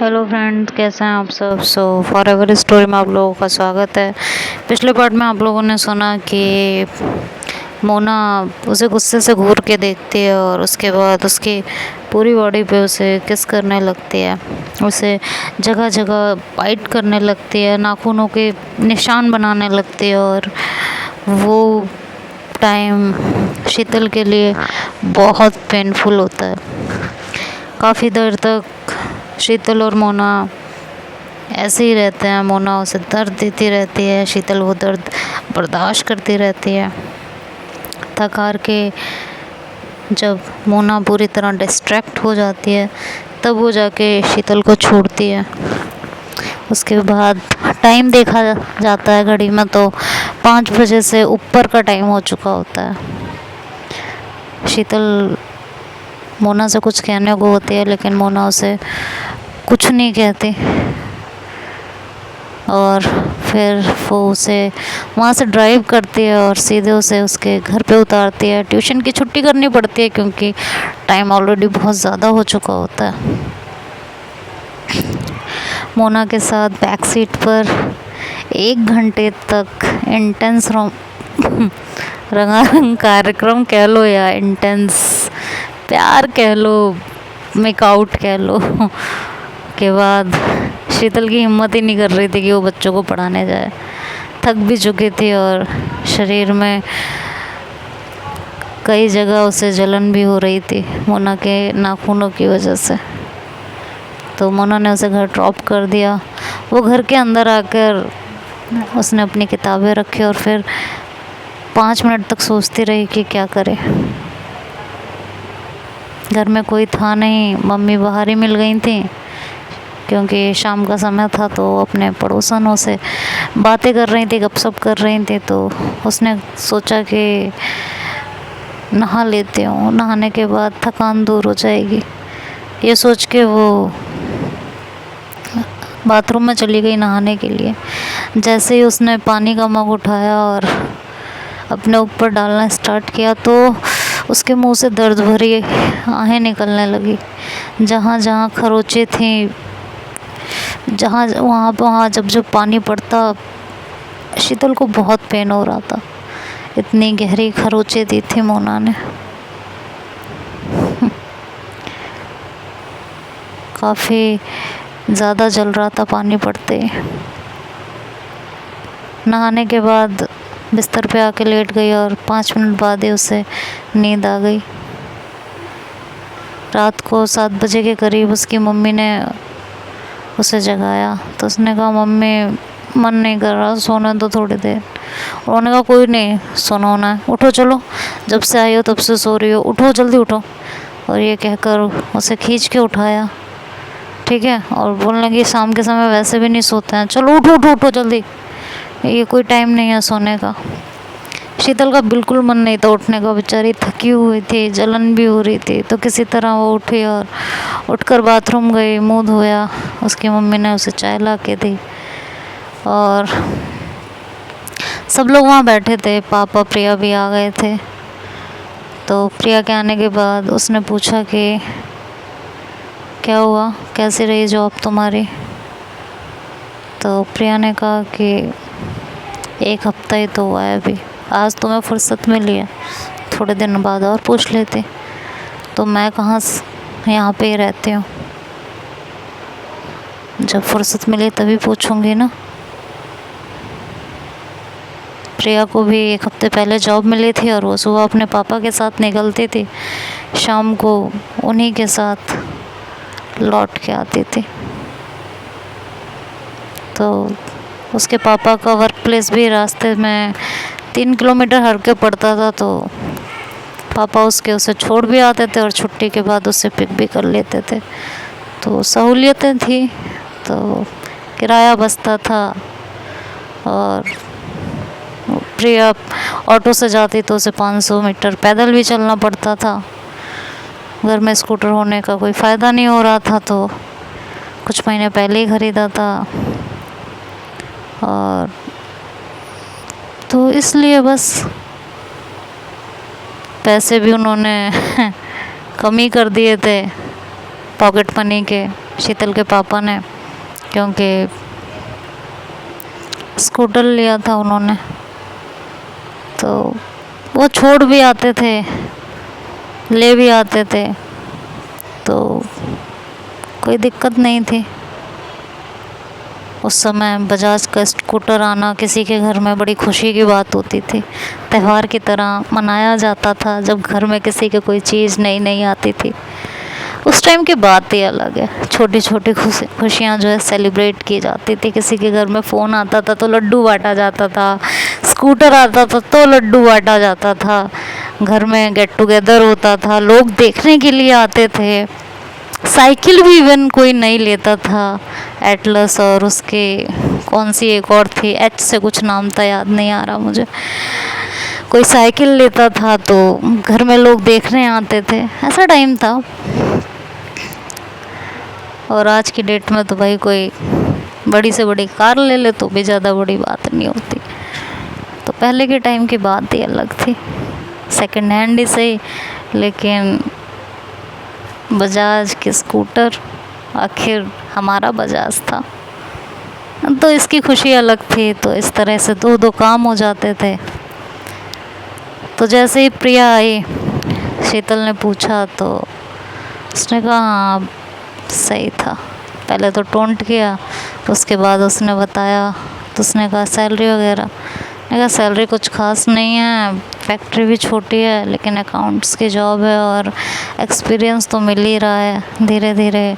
Hello friend, कैसे हैं आप सब। फॉर एवर स्टोरी में आप लोगों का स्वागत है। पिछले पार्ट में आप लोगों ने सुना कि मोना उसे गुस्से से घूर के देखती है और उसके बाद उसकी पूरी बॉडी पे उसे किस करने लगती है, उसे जगह जगह बाइट करने लगती है, नाखूनों के निशान बनाने लगती है। और वो टाइम शीतल के लिए बहुत पेनफुल होता है। काफ़ी देर तक शीतल और मोना ऐसे ही रहते हैं। मोना उसे दर्द देती रहती है, शीतल वो दर्द बर्दाश्त करती रहती है। थक हार के जब मोना पूरी तरह डिस्ट्रैक्ट हो जाती है तब वो जाके शीतल को छोड़ती है। उसके बाद टाइम देखा जाता है घड़ी में तो 5 बजे से ऊपर का टाइम हो चुका होता है। शीतल मोना से कुछ कहने को होती है लेकिन मोना उसे कुछ नहीं कहती और फिर वो उसे वहाँ से ड्राइव करती है और सीधे उसे उसके घर पे उतारती है। ट्यूशन की छुट्टी करनी पड़ती है क्योंकि टाइम ऑलरेडी बहुत ज़्यादा हो चुका होता है। मोना के साथ बैक सीट पर 1 घंटे तक इंटेंस रंगारंग कार्यक्रम कह लो या इंटेंस प्यार कह लो, मेकआउट कह लो के बाद शीतल की हिम्मत ही नहीं कर रही थी कि वो बच्चों को पढ़ाने जाए। थक भी चुकी थी और शरीर में कई जगह उसे जलन भी हो रही थी मोना के नाखूनों की वजह से। तो मोना ने उसे घर ड्रॉप कर दिया। वो घर के अंदर आकर उसने अपनी किताबें रखी और फिर 5 मिनट तक सोचती रही कि क्या करे। घर में कोई था नहीं, मम्मी बाहर ही मिल गई थी क्योंकि शाम का समय था। तो अपने पड़ोसनों से बातें कर रही थी, गपशप कर रही थी। तो उसने सोचा कि नहा लेती हूँ, नहाने के बाद थकान दूर हो जाएगी। ये सोच के वो बाथरूम में चली गई नहाने के लिए। जैसे ही उसने पानी का मग उठाया और अपने ऊपर डालना स्टार्ट किया तो उसके मुंह से दर्द भरी आहें निकलने लगी। जहाँ जहाँ खरोंचें थी, जहाँ वहाँ जब जब पानी पड़ता शीतल को बहुत पेन हो रहा था। इतनी गहरी खरोंचें दी थी मोना ने। काफ़ी ज़्यादा जल रहा था पानी पड़ते। नहाने के बाद बिस्तर पे आके लेट गई और 5 मिनट बाद ही उसे नींद आ गई। रात को 7 बजे के करीब उसकी मम्मी ने उसे जगाया तो उसने कहा, मम्मी मन नहीं कर रहा, सोने दो थोड़ी देर। उन्होंने कहा, कोई नहीं, सोना है, उठो चलो, जब से आई हो तब से सो रही हो, उठो जल्दी उठो। और ये कहकर उसे खींच के उठाया, ठीक है, और बोलने लगी शाम के समय वैसे भी नहीं सोते हैं, चलो उठो उठो उठो जल्दी, ये कोई टाइम नहीं है सोने का। शीतल का बिल्कुल मन नहीं था उठने का, बेचारी थकी हुई थी, जलन भी हो रही थी। तो किसी तरह वो उठी और उठकर बाथरूम गई, मुंह धोया। उसकी मम्मी ने उसे चाय ला के दी और सब लोग वहाँ बैठे थे। पापा प्रिया भी आ गए थे। तो प्रिया के आने के बाद उसने पूछा कि क्या हुआ, कैसी रही जॉब तुम्हारी। तो प्रिया ने कहा कि 1 हफ्ता ही तो हुआ है अभी, आज तुम्हें फुर्सत मिली है, थोड़े दिन बाद और पूछ लेते। तो मैं कहाँ यहाँ पे ही रहती हूँ, जब फुर्सत मिली तभी पूछूंगी ना। प्रिया को भी 1 हफ्ते पहले जॉब मिली थी और वो सुबह अपने पापा के साथ निकलती थी, शाम को उन्हीं के साथ लौट के आती थी। तो उसके पापा का वर्क प्लेस भी रास्ते में 3 किलोमीटर हट के पड़ता था। तो पापा उसके उसे छोड़ भी आते थे और छुट्टी के बाद उसे पिक भी कर लेते थे। तो सहूलियतें थी, तो किराया बचता था। और प्रिया ऑटो से जाती तो उसे 500 मीटर पैदल भी चलना पड़ता था। घर में स्कूटर होने का कोई फ़ायदा नहीं हो रहा था, तो कुछ महीने पहले ही ख़रीदा था। और तो इसलिए बस पैसे भी उन्होंने कम ही कर दिए थे पॉकेट मनी के। शीतल के पापा ने, क्योंकि स्कूटर लिया था उन्होंने, तो वो छोड़ भी आते थे, ले भी आते थे, तो कोई दिक्कत नहीं थी। उस समय बजाज का स्कूटर आना किसी के घर में बड़ी खुशी की बात होती थी, त्यौहार की तरह मनाया जाता था जब घर में किसी के कोई चीज़ नई नई आती थी। उस टाइम की बात ही अलग है, छोटी छोटी खुशियाँ जो है सेलिब्रेट की जाती थी। किसी के घर में फ़ोन आता था तो लड्डू बांटा जाता था, स्कूटर आता था तो लड्डू बांटा जाता था, घर में गेट टुगेदर होता था, लोग देखने के लिए आते थे। साइकिल भी इवन कोई नहीं लेता था, एटलस और उसके कौन सी एक और थी, एच से कुछ नाम था, याद नहीं आ रहा मुझे। कोई साइकिल लेता था तो घर में लोग देखने आते थे, ऐसा टाइम था। और आज की डेट में तो भाई कोई बड़ी से बड़ी कार ले ले तो भी ज़्यादा बड़ी बात नहीं होती। तो पहले के टाइम की बात ही अलग थी, सेकंड हैंड ही सही, लेकिन बजाज के स्कूटर आखिर हमारा बजाज था, तो इसकी खुशी अलग थी। तो इस तरह से दो दो काम हो जाते थे। तो जैसे ही प्रिया आई, शीतल ने पूछा तो उसने कहा हाँ सही था। पहले तो टोंट किया, उसके बाद उसने बताया, तो उसने कहा सैलरी वगैरह, मैंने कहा सैलरी कुछ खास नहीं है, फैक्ट्री भी छोटी है, लेकिन अकाउंट्स की जॉब है और एक्सपीरियंस तो मिल ही रहा है, धीरे धीरे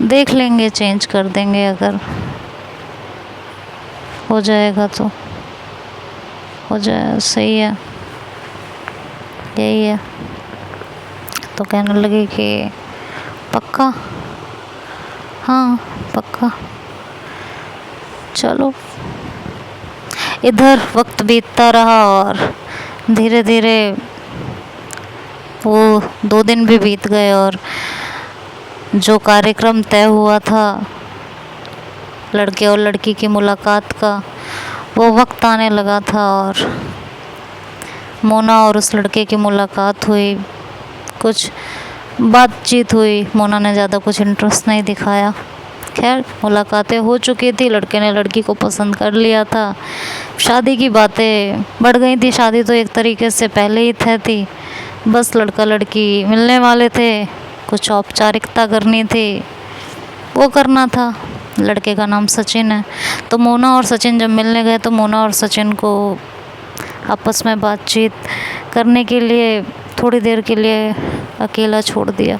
देख लेंगे, चेंज कर देंगे, अगर हो जाएगा तो हो जाए, सही है, यही है। तो कहने लगे कि पक्का, हाँ पक्का। चलो, इधर वक्त बीतता रहा और धीरे धीरे वो 2 दिन भी बीत गए और जो कार्यक्रम तय हुआ था लड़के और लड़की की मुलाकात का, वो वक्त आने लगा था। और मोना और उस लड़के की मुलाकात हुई, कुछ बातचीत हुई, मोना ने ज़्यादा कुछ इंटरेस्ट नहीं दिखाया। खैर मुलाकातें हो चुकी थी, लड़के ने लड़की को पसंद कर लिया था, शादी की बातें बढ़ गई थी। शादी तो एक तरीके से पहले ही तय थी, बस लड़का लड़की मिलने वाले थे, कुछ औपचारिकता करनी थी, वो करना था। लड़के का नाम सचिन है। तो मोना और सचिन जब मिलने गए तो मोना और सचिन को आपस में बातचीत करने के लिए थोड़ी देर के लिए अकेला छोड़ दिया।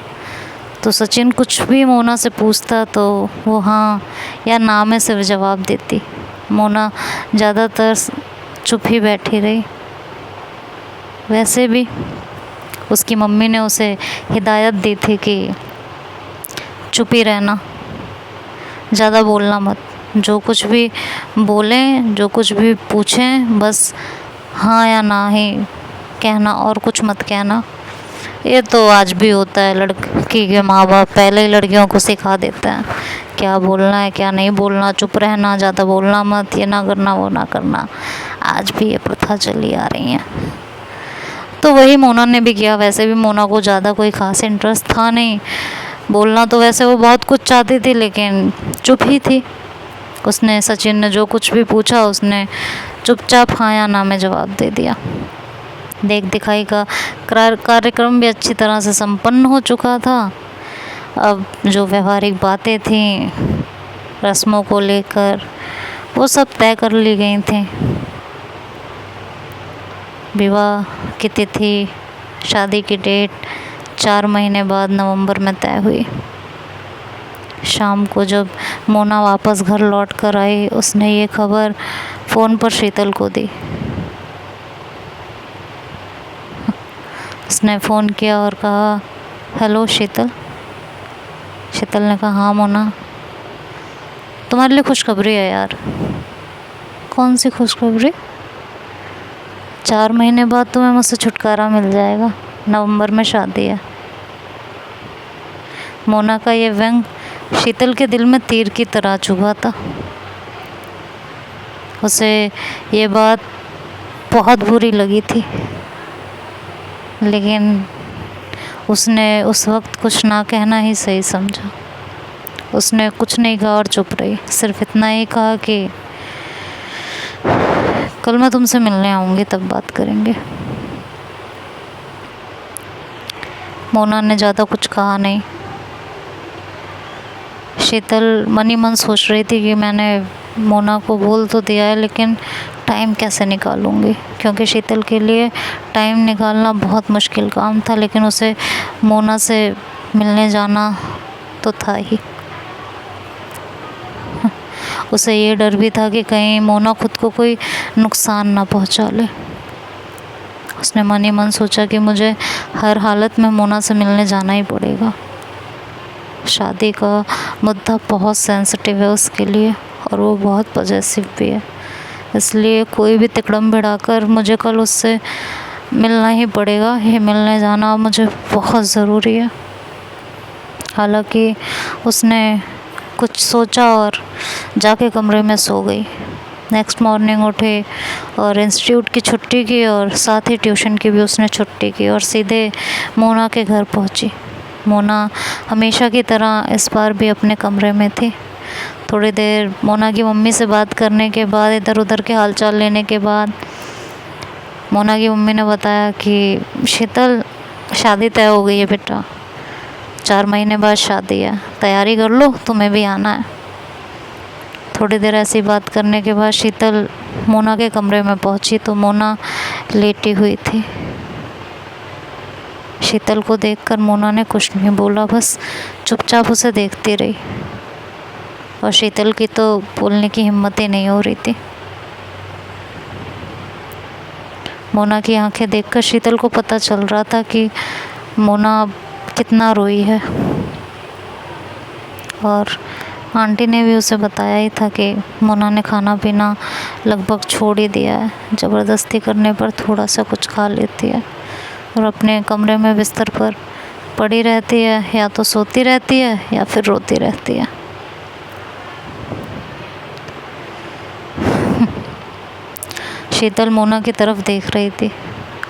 तो सचिन कुछ भी मोना से पूछता तो वो हाँ या ना में सिर्फ जवाब देती। मोना ज़्यादातर चुप ही बैठी रही। वैसे भी उसकी मम्मी ने उसे हिदायत दी थी कि चुप ही रहना, ज़्यादा बोलना मत, जो कुछ भी बोलें, जो कुछ भी पूछें, बस हाँ या ना ही कहना और कुछ मत कहना। ये तो आज भी होता है, लड़की के माँ बाप पहले ही लड़कियों को सिखा देते हैं क्या बोलना है क्या नहीं बोलना, चुप रहना, ज़्यादा बोलना मत, ये ना करना वो ना करना। आज भी ये प्रथा चली आ रही है। तो वही मोना ने भी किया। वैसे भी मोना को ज़्यादा कोई ख़ास इंटरेस्ट था नहीं बोलना, तो वैसे वो बहुत कुछ चाहती थी लेकिन चुप ही थी। उसने सचिन ने जो कुछ भी पूछा उसने चुपचाप हाँ या ना में जवाब दे दिया। देख दिखाई का कार्यक्रम भी अच्छी तरह से संपन्न हो चुका था। अब जो व्यवहारिक बातें थीं रस्मों को लेकर, वो सब तय कर ली गई थी। विवाह की तिथि, शादी की डेट 4 महीने बाद नवंबर में तय हुई। शाम को जब मोना वापस घर लौट कर आई, उसने ये खबर फ़ोन पर शीतल को दी। उसने फ़ोन किया और कहा हेलो शीतल। शीतल ने कहा हाँ मोना, तुम्हारे लिए खुशखबरी है यार। कौन सी खुशखबरी? 4 महीने बाद तुम्हें मुझसे छुटकारा मिल जाएगा, नवंबर में शादी है। मोना का ये व्यंग शीतल के दिल में तीर की तरह चुभा था। उसे ये बात बहुत बुरी लगी थी, लेकिन उसने उस वक्त कुछ ना कहना ही सही समझा। उसने कुछ नहीं कहा और चुप रही। सिर्फ इतना ही कहा कि कल मैं तुमसे मिलने आऊँगी, तब बात करेंगे। मोना ने ज़्यादा कुछ कहा नहीं। शीतल मन ही मन सोच रही थी कि मैंने मोना को बोल तो दिया है, लेकिन टाइम कैसे निकालूंगी, क्योंकि शीतल के लिए टाइम निकालना बहुत मुश्किल काम था, लेकिन उसे मोना से मिलने जाना तो था ही। उसे ये डर भी था कि कहीं मोना खुद को कोई नुकसान ना पहुंचा ले। उसने मन ही मन सोचा कि मुझे हर हालत में मोना से मिलने जाना ही पड़ेगा। शादी का मुद्दा बहुत सेंसिटिव है उसके लिए, और वो बहुत पॉजेसिव भी है, इसलिए कोई भी तिकड़म भिड़ाकर मुझे कल उससे मिलना ही पड़ेगा। ये मिलने जाना मुझे बहुत ज़रूरी है। हालांकि उसने कुछ सोचा और जाके कमरे में सो गई। नेक्स्ट मॉर्निंग उठे और इंस्टीट्यूट की छुट्टी की, और साथ ही ट्यूशन की भी उसने छुट्टी की, और सीधे मोना के घर पहुंची। मोना हमेशा की तरह इस बार भी अपने कमरे में थी। थोड़ी देर मोना की मम्मी से बात करने के बाद, इधर उधर के हालचाल लेने के बाद, मोना की मम्मी ने बताया कि शीतल, शादी तय हो गई है बेटा, 4 महीने बाद शादी है, तैयारी कर लो, तुम्हें भी आना है। थोड़ी देर ऐसी बात करने के बाद शीतल मोना के कमरे में पहुंची तो मोना लेटी हुई थी। शीतल को देखकर मोना ने कुछ नहीं बोला, बस चुपचाप उसे देखती रही, और शीतल की तो बोलने की हिम्मत ही नहीं हो रही थी। मोना की आंखें देखकर शीतल को पता चल रहा था कि मोना कितना रोई है, और आंटी ने भी उसे बताया ही था कि मोना ने खाना पीना लगभग छोड़ ही दिया है, ज़बरदस्ती करने पर थोड़ा सा कुछ खा लेती है, और अपने कमरे में बिस्तर पर पड़ी रहती है, या तो सोती रहती है या फिर रोती रहती है। शीतल मोना की तरफ देख रही थी,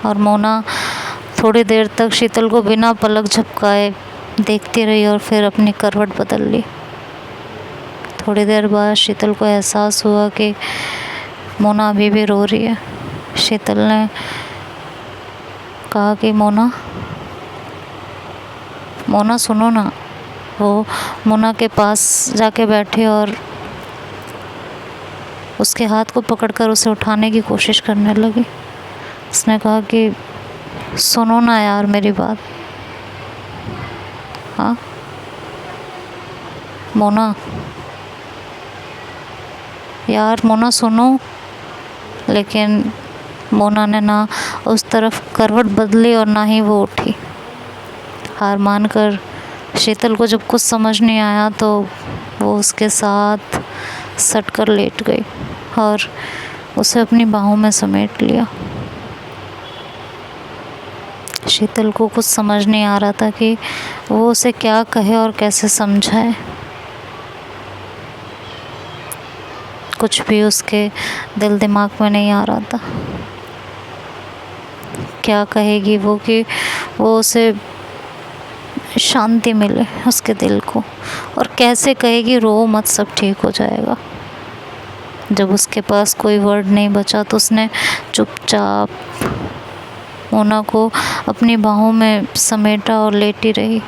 और मोना थोड़ी देर तक शीतल को बिना पलक झपकाए देखती रही, और फिर अपनी करवट बदल ली। थोड़ी देर बाद शीतल को एहसास हुआ कि मोना अभी भी रो रही है। शीतल ने कहा कि मोना, मोना सुनो ना। वो मोना के पास जाके बैठे और उसके हाथ को पकड़कर उसे उठाने की कोशिश करने लगी। उसने कहा कि सुनो ना यार मेरी बात। हाँ मोना, यार मोना सुनो। लेकिन मोना ने ना उस तरफ करवट बदली और ना ही वो उठी। हार मानकर शीतल को जब कुछ समझ नहीं आया तो वो उसके साथ सट कर लेट गई और उसे अपनी बाहों में समेट लिया। शीतल को कुछ समझ नहीं आ रहा था कि वो उसे क्या कहे और कैसे समझाए। कुछ भी उसके दिल दिमाग में नहीं आ रहा था। क्या कहेगी वो कि वो उसे शांति मिले उसके दिल को, और कैसे कहेगी रो मत सब ठीक हो जाएगा। जब उसके पास कोई वर्ड नहीं बचा तो उसने चुपचाप मोना को अपनी बाहों में समेटा और लेटी रही।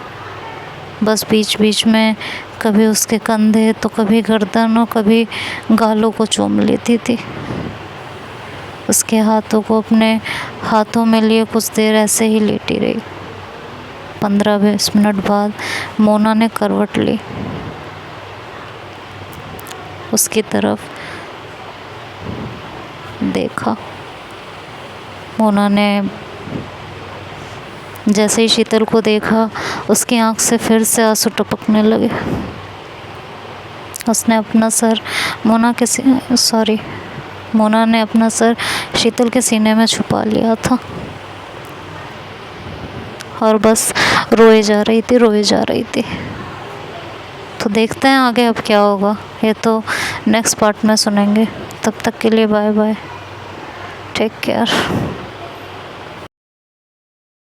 बस बीच बीच में कभी उसके कंधे तो कभी गर्दन और कभी गालों को चूम लेती थी। उसके हाथों को अपने हाथों में लिए कुछ देर ऐसे ही लेटी रही। 15-20 मिनट बाद मोना ने करवट ली। उसकी तरफ देखा। मोना ने जैसे ही शीतल को देखा उसकी आंख से फिर से आंसू टपकने लगे। उसने अपना सर मोना ने अपना सर शीतल के सीने में छुपा लिया था और बस रोए जा रही थी। तो देखते हैं आगे अब क्या होगा, ये तो नेक्स्ट पार्ट में सुनेंगे। तब तक के लिए बाय बाय, टेक केयर।